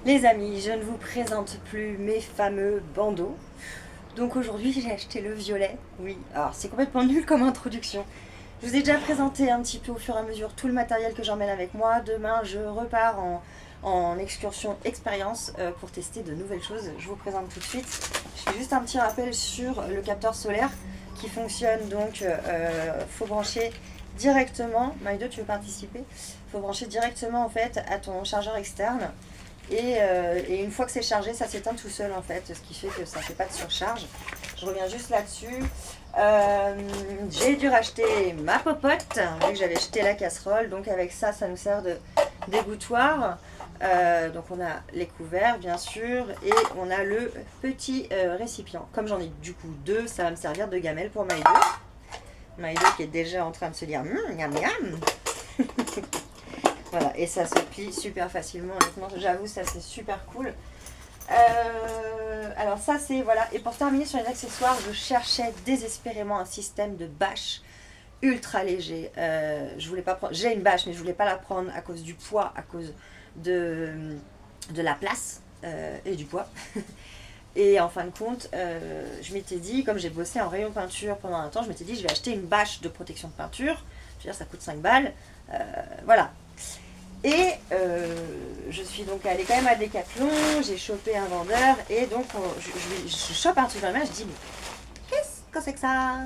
Les amis, je ne vous présente plus mes fameux bandeaux. Donc aujourd'hui, j'ai acheté le violet. Oui, alors c'est complètement nul comme introduction. Je vous ai déjà présenté un petit peu au fur et à mesure tout le matériel que j'emmène avec moi. Demain, je repars en excursion expérience pour tester de nouvelles choses. Je vous présente tout de suite. Je fais juste un petit rappel sur le capteur solaire qui fonctionne. Donc, faut brancher directement. Maïdo, tu veux participer? Faut brancher directement en fait à ton chargeur externe. Et une fois que c'est chargé, ça s'éteint tout seul en fait, ce qui fait que ça ne fait pas de surcharge. Je reviens juste là-dessus. J'ai dû racheter ma popote, vu que j'avais jeté la casserole. Donc avec ça, ça nous sert de dégouttoir. Donc on a les couverts bien sûr et on a le petit récipient. Comme j'en ai du coup deux, ça va me servir de gamelle pour Maïdo. Maïdo qui est déjà en train de se dire miam miam. Voilà, et ça se plie super facilement, honnêtement, j'avoue, ça c'est super cool. Alors ça c'est, voilà, et pour terminer sur les accessoires, je cherchais désespérément un système de bâche ultra léger. Je voulais pas prendre, j'ai une bâche, mais je voulais pas la prendre à cause du poids, à cause de la place et du poids. Et en fin de compte, je m'étais dit, comme j'ai bossé en rayon peinture pendant un temps, je m'étais dit, je vais acheter une bâche de protection de peinture. Je veux dire, ça coûte 5 balles. Voilà. Et je suis donc allée quand même à Decathlon, j'ai chopé un vendeur et donc je chope un truc dans la main, je dis mais qu'est-ce que c'est que ça?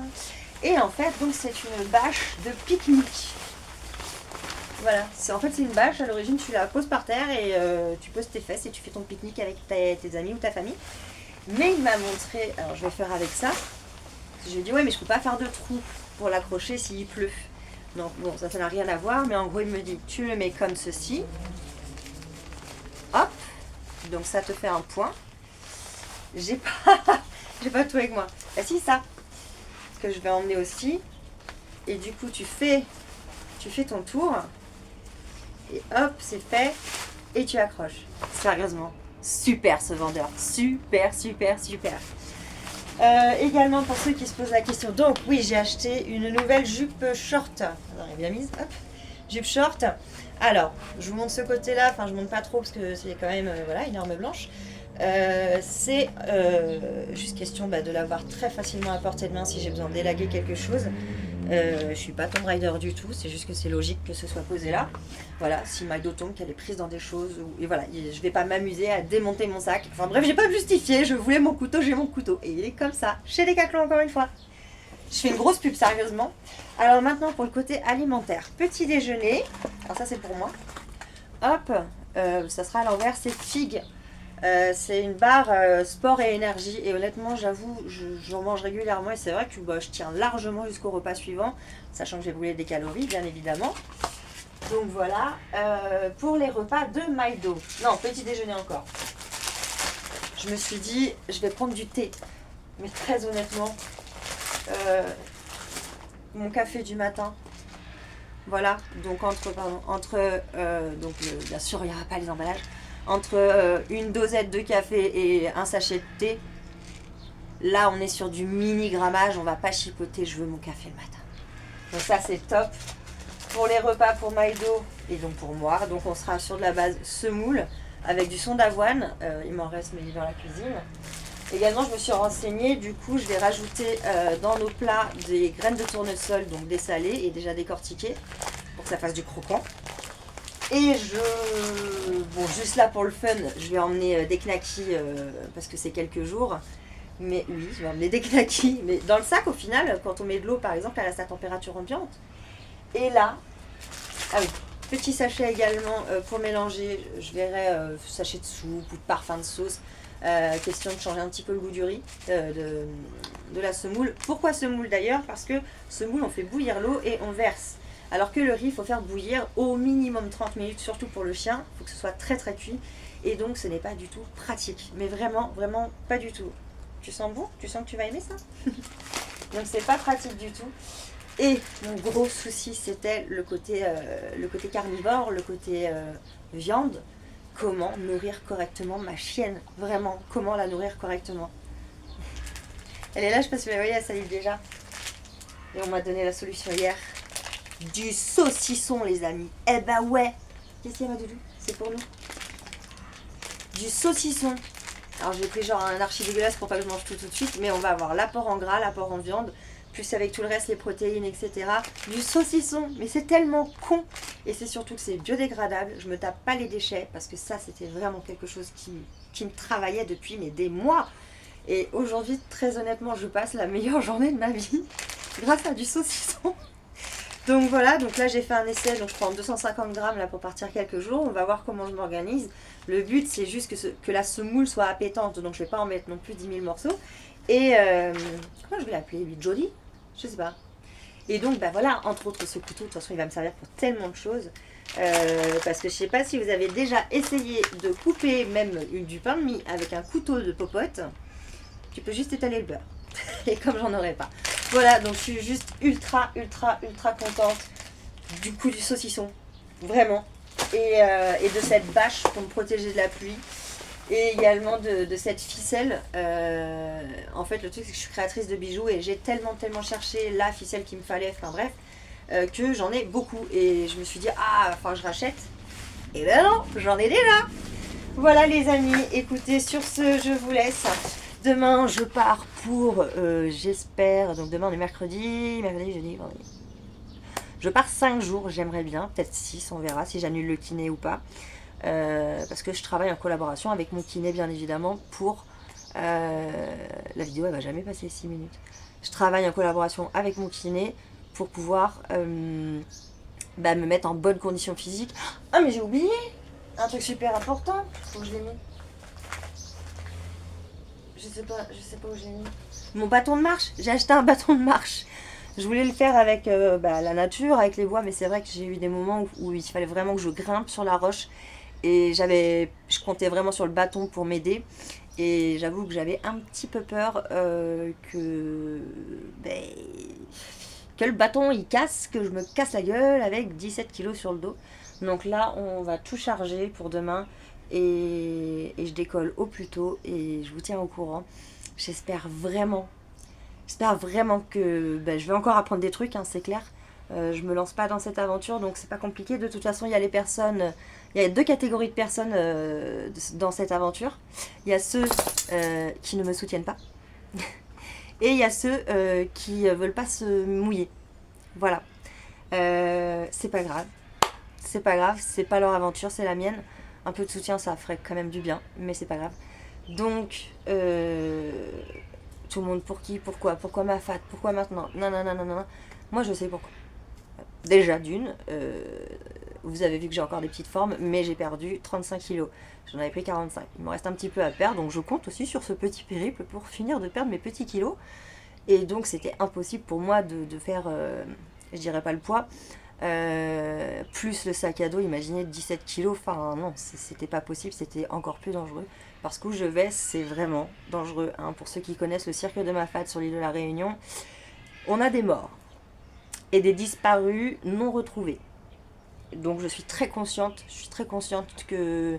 Et en fait donc c'est une bâche de pique-nique. Voilà, en fait c'est une bâche, à l'origine tu la poses par terre et tu poses tes fesses et tu fais ton pique-nique avec tes amis ou ta famille. Mais il m'a montré, alors je vais faire avec ça, je lui ai dit ouais mais je peux pas faire de trou pour l'accrocher s'il pleut. Donc bon, ça n'a rien à voir, mais en gros, il me dit, tu le mets comme ceci. Hop. Donc ça te fait un point. J'ai pas, j'ai pas tout avec moi. Ah si, ça, que je vais emmener aussi. Et du coup, tu fais ton tour. Et hop, c'est fait. Et tu accroches. Sérieusement, super ce vendeur. Super, super, super. Également pour ceux qui se posent la question, donc oui j'ai acheté une nouvelle jupe short, alors, elle est bien mise, hop, jupe short. Alors je vous montre ce côté là, enfin je montre pas trop parce que c'est quand même voilà, une arme blanche. C'est juste question de l'avoir très facilement à portée de main si j'ai besoin d'élaguer quelque chose. Je suis pas Tomb Raider du tout, c'est juste que c'est logique que ce soit posé là. Voilà, si Maïdo tombe, qu'elle est prise dans des choses, et voilà, je vais pas m'amuser à démonter mon sac. Enfin bref, j'ai pas justifié, je voulais mon couteau, j'ai mon couteau. Et il est comme ça, chez Decathlon encore une fois. Je fais une grosse pub sérieusement. Alors maintenant pour le côté alimentaire, petit déjeuner, alors ça c'est pour moi. Hop, ça sera à l'envers, c'est figues. C'est une barre sport et énergie et honnêtement j'avoue j'en mange régulièrement et c'est vrai que je tiens largement jusqu'au repas suivant, sachant que j'ai brûlé des calories bien évidemment. Donc voilà, pour les repas de Maïdo. Non, petit déjeuner encore. Je me suis dit je vais prendre du thé, mais très honnêtement mon café du matin. Voilà, donc donc bien sûr il n'y aura pas les emballages, entre une dosette de café et un sachet de thé, là on est sur du mini grammage, on va pas chipoter, je veux mon café le matin. Donc ça c'est top. Pour les repas pour Maïdo et donc pour moi, donc on sera sur de la base semoule avec du son d'avoine, il m'en reste mais il est dans la cuisine. Également je me suis renseignée, du coup je vais rajouter dans nos plats des graines de tournesol, donc dessalées et déjà décortiquées pour que ça fasse du croquant. Et bon, juste là pour le fun, je vais emmener des knackis parce que c'est quelques jours. Mais oui, je vais emmener des knackis. Mais dans le sac, au final, quand on met de l'eau, par exemple, elle reste à température ambiante. Et là, ah oui, petit sachet également pour mélanger. Je verrai sachet de soupe ou de parfum de sauce. Question de changer un petit peu le goût du riz, de la semoule. Pourquoi semoule d'ailleurs? Parce que semoule, on fait bouillir l'eau et on verse. Alors que le riz, il faut faire bouillir au minimum 30 minutes, surtout pour le chien. Il faut que ce soit très très cuit. Et donc, ce n'est pas du tout pratique. Mais vraiment, vraiment pas du tout. Tu sens bon? Tu sens que tu vas aimer ça? Donc, c'est pas pratique du tout. Et mon gros souci, c'était le côté carnivore, le côté viande. Comment nourrir correctement ma chienne? Vraiment, comment la nourrir correctement? Elle est là, je sais pas si vous la voyez, elle salive déjà. Et on m'a donné la solution hier. Du saucisson, les amis. Eh ben ouais. Qu'est-ce qu'il y a, ma doudou? C'est pour nous. du saucisson. Alors j'ai pris genre un archi dégueulasse pour pas que je mange tout de suite, mais on va avoir l'apport en gras, l'apport en viande, plus avec tout le reste, les protéines, etc. Du saucisson, mais c'est tellement con. Et c'est surtout que c'est biodégradable, je me tape pas les déchets, parce que ça c'était vraiment quelque chose qui me travaillait depuis des mois. Et aujourd'hui, très honnêtement, je passe la meilleure journée de ma vie grâce à du saucisson. Donc voilà, donc là j'ai fait un essai, donc je prends 250 grammes là pour partir quelques jours, on va voir comment je m'organise. Le but c'est juste que la semoule soit appétante, donc je vais pas en mettre non plus 10 000 morceaux. Et comment je vais l'appeler lui, Jody? Je sais pas. Et donc bah voilà, entre autres ce couteau, de toute façon il va me servir pour tellement de choses. Parce que je sais pas si vous avez déjà essayé de couper même du pain de mie avec un couteau de popote, tu peux juste étaler le beurre. Et comme j'en aurais pas. Voilà, donc je suis juste ultra contente du coup du saucisson. Vraiment. Et de cette bâche pour me protéger de la pluie. Et également de cette ficelle. En fait, le truc, c'est que je suis créatrice de bijoux et j'ai tellement cherché la ficelle qu'il me fallait, enfin bref, que j'en ai beaucoup. Et je me suis dit, enfin, je rachète. Et ben non, j'en ai déjà. Voilà les amis, écoutez, sur ce, je vous laisse. Demain, je pars pour, j'espère, donc demain on est mercredi, jeudi, vendredi. Je pars 5 jours, j'aimerais bien, peut-être 6, on verra si j'annule le kiné ou pas. Parce que je travaille en collaboration avec mon kiné, bien évidemment, pour... la vidéo, elle va jamais passer 6 minutes. Je travaille en collaboration avec mon kiné pour pouvoir me mettre en bonne condition physique. Ah, mais j'ai oublié un truc super important, faut que je l'ai mis. Je sais pas où j'ai mis. Mon bâton de marche. J'ai acheté un bâton de marche. Je voulais le faire avec la nature, avec les bois, mais c'est vrai que j'ai eu des moments où il fallait vraiment que je grimpe sur la roche. Et je comptais vraiment sur le bâton pour m'aider. Et j'avoue que j'avais un petit peu peur que le bâton il casse, que je me casse la gueule avec 17 kilos sur le dos. Donc là, on va tout charger pour demain. Et je décolle au plus tôt et je vous tiens au courant. J'espère vraiment que je vais encore apprendre des trucs, hein, c'est clair. Je me lance pas dans cette aventure, donc c'est pas compliqué. De toute façon, il y a 2 catégories de personnes dans cette aventure. Il y a ceux qui ne me soutiennent pas et il y a ceux qui veulent pas se mouiller. Voilà. C'est pas grave. C'est pas grave, c'est pas leur aventure, c'est la mienne. Un peu de soutien, ça ferait quand même du bien, mais c'est pas grave. Donc, tout le monde, pour qui, pourquoi ma fat, pourquoi maintenant, non. Moi, je sais pourquoi. Déjà, vous avez vu que j'ai encore des petites formes, mais j'ai perdu 35 kilos. J'en avais pris 45. Il me reste un petit peu à perdre, donc je compte aussi sur ce petit périple pour finir de perdre mes petits kilos. Et donc, c'était impossible pour moi de faire, je dirais pas le poids, plus le sac à dos, imaginez 17 kilos, enfin non, c'était pas possible, c'était encore plus dangereux. Parce qu'où je vais, c'est vraiment dangereux. Hein. Pour ceux qui connaissent le cirque de Mafate sur l'île de la Réunion, on a des morts et des disparus non retrouvés. Donc je suis très consciente que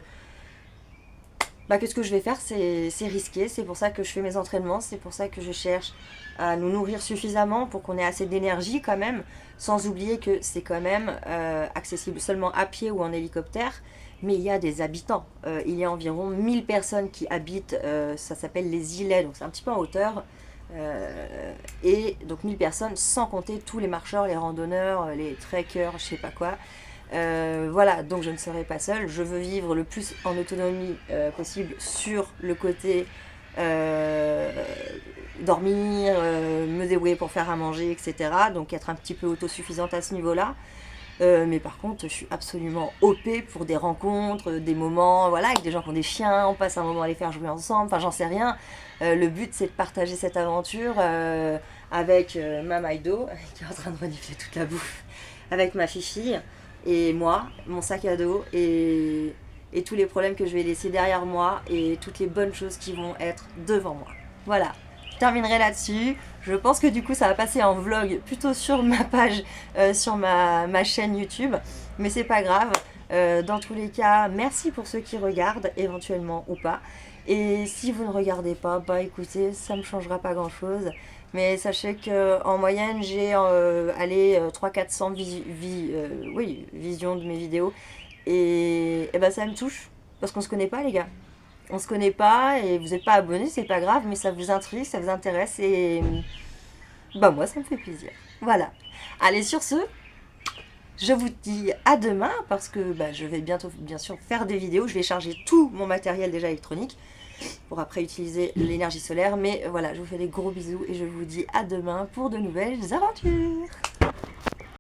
ce que je vais faire, c'est risqué. C'est pour ça que je fais mes entraînements, c'est pour ça que je cherche à nous nourrir suffisamment pour qu'on ait assez d'énergie quand même, sans oublier que c'est quand même accessible seulement à pied ou en hélicoptère, mais il y a des habitants. Il y a environ 1000 personnes qui habitent, ça s'appelle les îlets, donc c'est un petit peu en hauteur, et donc 1000 personnes sans compter tous les marcheurs, les randonneurs, les trekkers, je sais pas quoi. Voilà, donc je ne serai pas seule. Je veux vivre le plus en autonomie possible sur le côté dormir, me débrouiller pour faire à manger, etc. Donc être un petit peu autosuffisante à ce niveau-là. Mais par contre, je suis absolument OP pour des rencontres, des moments, voilà, avec des gens qui ont des chiens, on passe un moment à les faire jouer ensemble, enfin j'en sais rien. Le but c'est de partager cette aventure avec ma Maïdo, qui est en train de renifler toute la bouffe, avec ma Fifi. Et moi, mon sac à dos et tous les problèmes que je vais laisser derrière moi et toutes les bonnes choses qui vont être devant moi. Voilà, je terminerai là-dessus. Je pense que du coup ça va passer en vlog plutôt sur ma page, sur ma chaîne YouTube. Mais c'est pas grave. Dans tous les cas, merci pour ceux qui regardent, éventuellement ou pas. Et si vous ne regardez pas, bah écoutez, ça ne me changera pas grand-chose. Mais sachez qu'en moyenne, j'ai 300-400 visions de mes vidéos. Et ben ça me touche. Parce qu'on se connaît pas, les gars. on se connaît pas et vous n'êtes pas abonné, c'est pas grave, mais ça vous intrigue, ça vous intéresse et bah moi ça me fait plaisir. Voilà. Allez, sur ce, je vous dis à demain parce que bah, je vais bientôt bien sûr faire des vidéos. Je vais charger tout mon matériel déjà électronique pour après utiliser l'énergie solaire. Mais voilà, je vous fais des gros bisous et je vous dis à demain pour de nouvelles aventures.